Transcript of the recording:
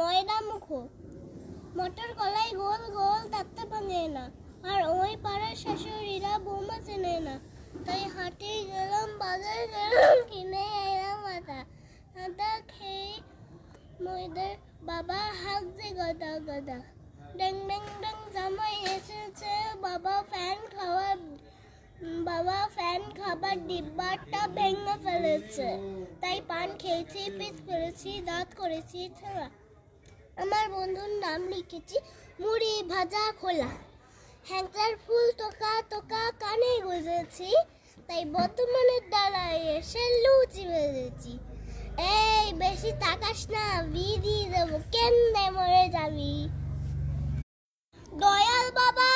ময়দা মুখো, মটর কলাই গোল গোল তাতে ভাঙে না, আর ওই পাড়ার শাশুড়িরা বৌমা চেনে না। তাই হাটে গেলাম, বাজার গেলাম, কিনে এলাম আটা। আটা খেয়ে ময়দার বাবা হাঁকছে গাদা গাদা। ড্যাং ড্যাং ড্যাং জামাই এসেছে, বাবা ফ্যান খাবার ডিব্বাটা ভেঙে ফেলেছে। তাই পান খেয়েছি, পিস ফেলেছি, দাঁত করেছি ছেঁড়া। আমার বন্ধুর নাম লিখেছি মুড়ি ভাজা খোলা। হ্যাংচার ফুল টোকা টোকা কানে গুঁজেছি, তাই বর্তমানের দ্বারায় এসে লুচি ভেজেছি। এই বেশি তাকাস না, বিড়ি দেবো, কেন্দ্রে মরে যাবি। দয়াল বাবা।